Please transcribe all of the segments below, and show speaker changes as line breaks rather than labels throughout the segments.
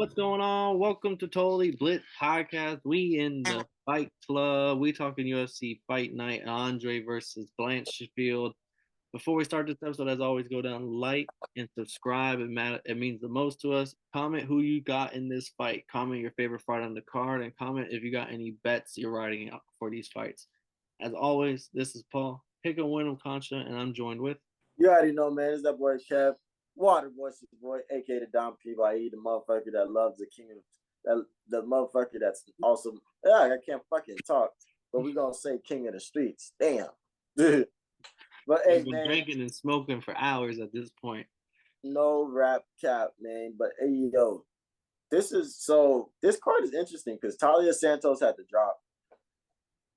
What's going on? Welcome to Totally Blitz Podcast. We in the Fight Club. We talking UFC Fight Night. Andre versus Blanchfield. Before we start this episode, as always, go down, like, and subscribe. It means the most to us. Comment who you got in this fight. Comment your favorite fight on the card, and comment if you got any bets you're writing out for these fights. As always, this is Paul. Pick a win, I'm Concha, and I'm joined with.
You already know, man. It's that boy Kev, Water Voices boy, aka the Don P.Y.E., the motherfucker that loves the king of the motherfucker that's awesome. Yeah, I can't fucking talk, but we gonna say king of the streets. Damn. But hey,
We've been
man,
drinking and smoking for hours at this point.
no rap cap, man. But hey, yo, this card is interesting because Talia Santos had to drop.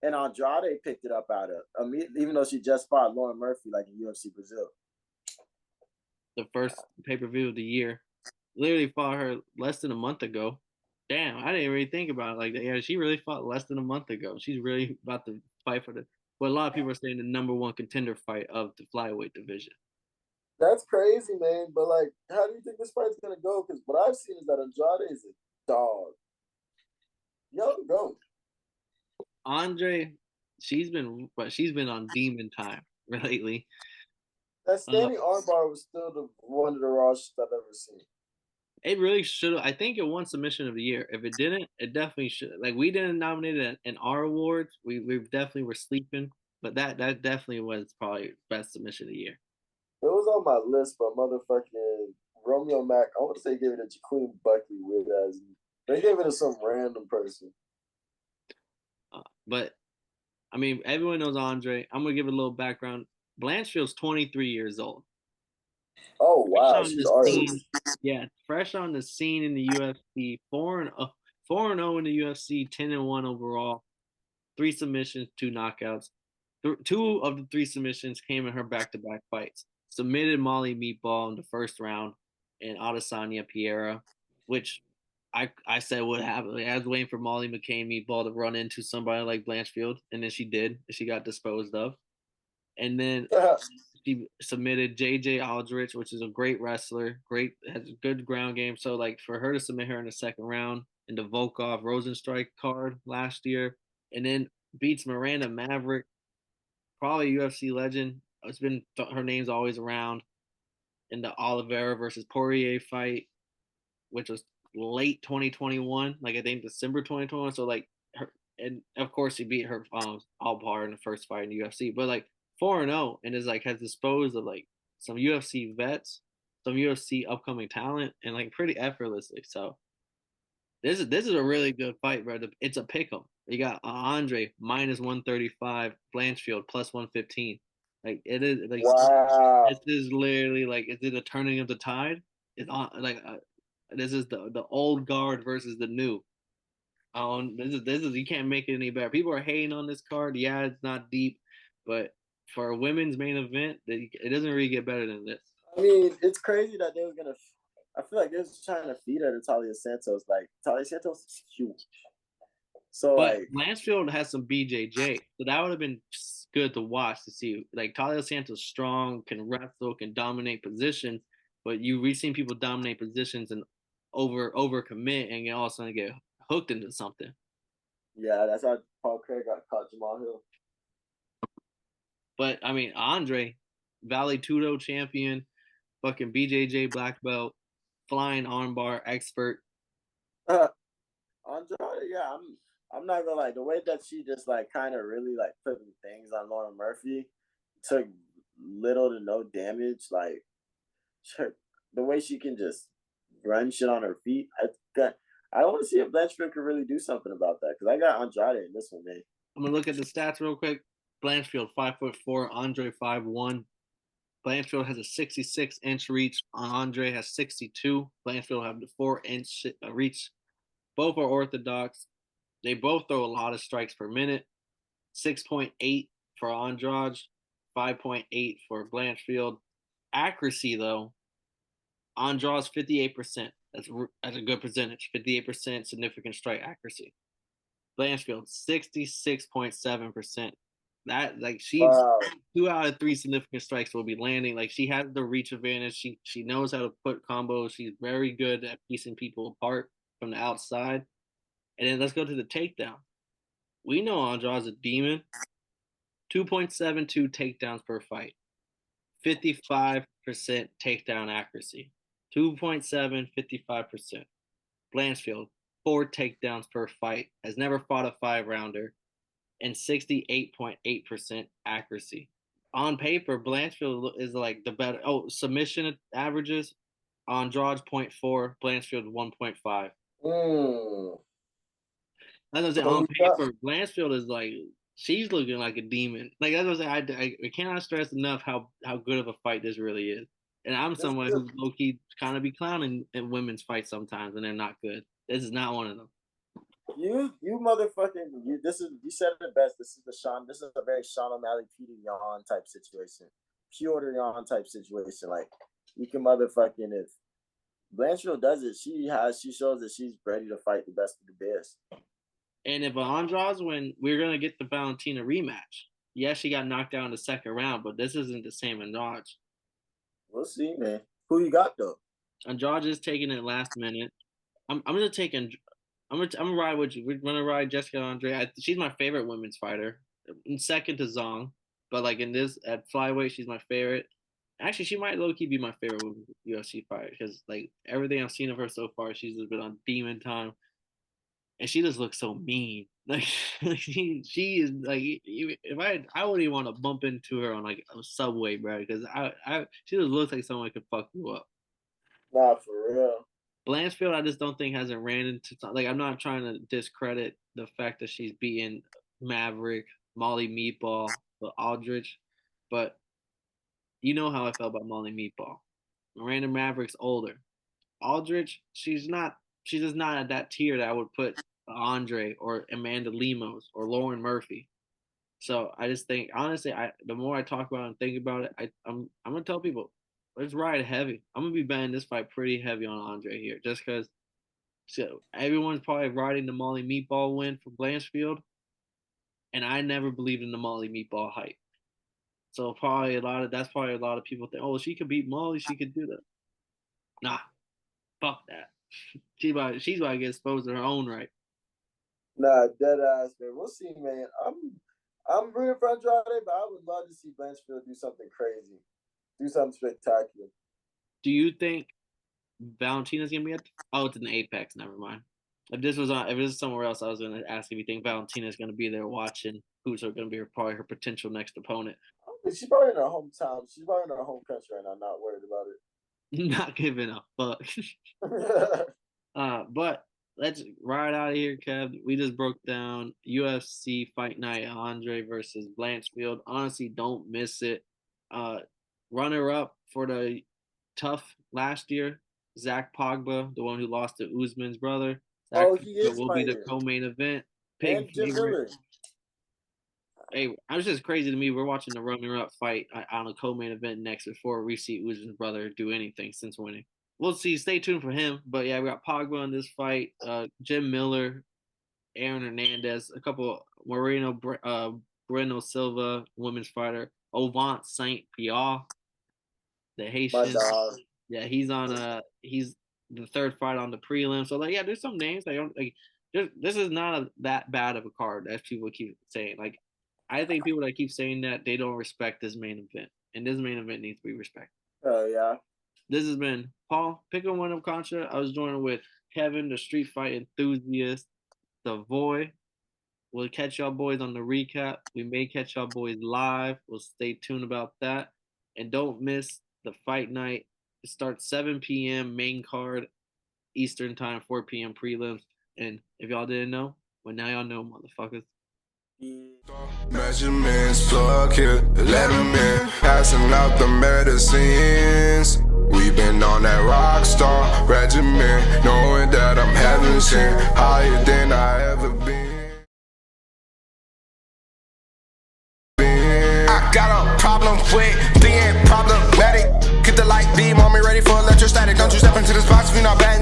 And Andrade picked it up out of, even though she just fought Lauren Murphy like in UFC Brazil.
The first pay-per-view of the year. Literally fought her less than a month ago. Damn, I didn't really think about it like that. Yeah, she really fought less than a month ago. She's really about to fight for what a lot of people are saying, the number one contender fight of the flyweight division.
That's crazy, man. But like, how do you think this fight's gonna go? Because what I've seen is that Andrade is a dog. Yo, go.
Andre, she's been on demon time lately.
That standing armbar was still one of the rawest I've ever seen.
It really should. I think it won submission of the year. If it didn't, it definitely should. Like we didn't nominate it in our awards. We definitely were sleeping, but that definitely was probably best submission of the year.
It was on my list, but motherfucking Romeo Mack. I want to say gave it to Queen Buckley, weird ass. They gave it to some random person.
But I mean, everyone knows Andre. I'm gonna give it a little background. Blanchfield's 23 years old.
Oh wow,
She's yeah, fresh on the scene in the UFC. 4-0 in the UFC, 10-1 overall. 3 submissions, 2 knockouts. 2 of the 3 submissions came in her back-to-back fights. Submitted Molly Meatball in the first round and Adesanya Piera, which I said would happen. I was waiting for Molly McCain Meatball to run into somebody like Blanchfield, and then she did. She got disposed of. And then she submitted JJ Aldrich, which is a great wrestler, has a good ground game. So like for her to submit her in the second round in the Volkov Rosenstrike card last year, and then beats Miranda Maverick, probably a UFC legend. It's been her name's always around in the Oliveira versus Poirier fight, which was late 2021, like I think December 2021. So like her, and of course she beat her Alpar in the first fight in the UFC, but like 4-0 and is like has disposed of like some UFC vets, some UFC upcoming talent, and like pretty effortlessly. So this is a really good fight, bro. It's a pick 'em. You got Andre minus 135, Blanchfield plus 115. Like it is like
wow.
this is literally like is it a turning of the tide? It's on like this is the old guard versus the new. This is you can't make it any better. People are hating on this card. Yeah, it's not deep, but for a women's main event, it doesn't really get better than this.
I mean, it's crazy that they were gonna. I feel like they was trying to feed her to Talia Santos. Like Talia Santos is huge. So
But
like
Mansfield has some BJJ, so that would have been good to watch to see. Like Talia Santos, strong, can wrestle, can dominate positions, but we've seen people dominate positions and over commit and all of a sudden get hooked into something.
Yeah, that's how Paul Craig got caught Jamal Hill.
But I mean, Andre, Valley Tudo champion, fucking BJJ black belt, flying armbar expert.
Andrade, yeah, I'm not gonna lie. The way that she just like kind of really like putting things on Lauren Murphy took little to no damage. Like the way she can just run shit on her feet. I want to see if Blanchfield could really do something about that because I got Andrade in this one, man.
I'm gonna look at the stats real quick. Blanchfield 5'4", Andre 5'1". Blanchfield has a 66-inch reach. Andre has 62. Blanchfield have the 4-inch reach. Both are orthodox. They both throw a lot of strikes per minute. 6.8 for Andrade, 5.8 for Blanchfield. Accuracy though, Andrade's 58%. That's a good percentage. 58% significant strike accuracy. Blanchfield 66.7%. That like she's
Wow.
2 out of 3 significant strikes will be landing. Like she has the reach advantage. She knows how to put combos. She's very good at piecing people apart from the outside. And then let's go to the takedown. We know Andrade's a demon. 2.72 takedowns per fight. 55% takedown accuracy. 2.7, 55%. Blanchfield, 4 takedowns per fight. Has never fought a 5-rounder. And 68.8% accuracy. On paper, Blanchfield is like the better. Oh, submission averages. Andrade's 0.4, Blanchfield 1.5. As I say, on paper, Blanchfield is like she's looking like a demon. Like as I say, I cannot stress enough how good of a fight this really is. And I'm someone who low key kind of be clowning in women's fights sometimes, and they're not good. This is not one of them.
You motherfucking you said it best. This is a very Sean O'Malley Peter Yan type situation. Peter Yan type situation. Like you can motherfucking if Blanchfield does it, she shows that she's ready to fight the best of the best.
And if Andrade's win, we're gonna get the Valentina rematch. Yes, she got knocked out in the second round, but this isn't the same Andrade.
We'll see, man. Who you got though?
Andrade is taking it last minute. I'm gonna take I'm gonna ride with you. We're gonna ride Jessica Andrade. She's my favorite women's fighter, in second to Zong. But like in this at flyweight, she's my favorite. Actually, she might low key be my favorite UFC fighter because like everything I've seen of her so far, she's just been on demon time, and she just looks so mean. Like she is like if I wouldn't even want to bump into her on like a subway, bro, because she just looks like someone could fuck you up.
Nah, for real.
Blanchfield, I just don't think hasn't ran into like I'm not trying to discredit the fact that she's beating Maverick, Molly Meatball, but Aldridge, but you know how I felt about Molly Meatball. Miranda Maverick's older. Aldridge, she's just not at that tier that I would put Andre or Amanda Lemos or Lauren Murphy. So I just think honestly, the more I talk about it and think about it, I'm gonna tell people let's ride heavy. I'm gonna be betting this fight pretty heavy on Andre here, just because. So everyone's probably riding the Molly Meatball win for Blanchfield, and I never believed in the Molly Meatball hype. So that's probably a lot of people think, oh, she could beat Molly, she could do that. Nah, fuck that. She's about to get exposed to her own right.
Nah, dead ass, man. We'll see, man. I'm rooting for Andrade, but I would love to see Blanchfield do something crazy. Do something spectacular.
Do you think Valentina's gonna be at? Oh, it's in the Apex. Never mind. If this is somewhere else, I was gonna ask if you think Valentina's gonna be there watching who's gonna be probably her potential next opponent.
She's probably in her hometown. She's probably in her home country right now. Not worried about it.
Not giving a fuck. But let's ride out of here, Kev. We just broke down UFC Fight Night Andrade versus Blanchfield. Honestly, don't miss it. Runner up for the tough last year, Zach Pogba, the one who lost to Usman's brother. Zach will be the co-main event.
And Jim Miller.
Hey, I was just crazy to me. We're watching the runner-up fight on a co-main event next before we see Usman's brother do anything since winning. We'll see. Stay tuned for him. But yeah, we got Pogba in this fight. Jim Miller, Aaron Hernandez, a couple Moreno Breno Silva, women's fighter, Ovant Saint Pierre, the Haitian. Yeah, he's the third fight on the prelim. So like, yeah, there's some names I don't like. This is not that bad of a card as people keep saying. Like, I think people that keep saying that they don't respect this main event, and this main event needs to be respected.
Oh yeah.
This has been Paul Pickle One of Contra. I was joined with Kevin, the street fight enthusiast, the Void. We'll catch y'all boys on the recap. We may catch y'all boys live. We'll stay tuned about that. And don't miss the fight night. It starts 7 p.m. main card Eastern time, 4 p.m. prelims. And if y'all didn't know, well, now y'all know, motherfuckers.
Measurements, plug here, 11 men, passing out the medicines. We've been on that rock star regimen, knowing that I'm heaven sent, higher than I ever been. I got a problem with being problematic. Get the light beam on me, ready for electrostatic. Don't you step into this box if you're not back.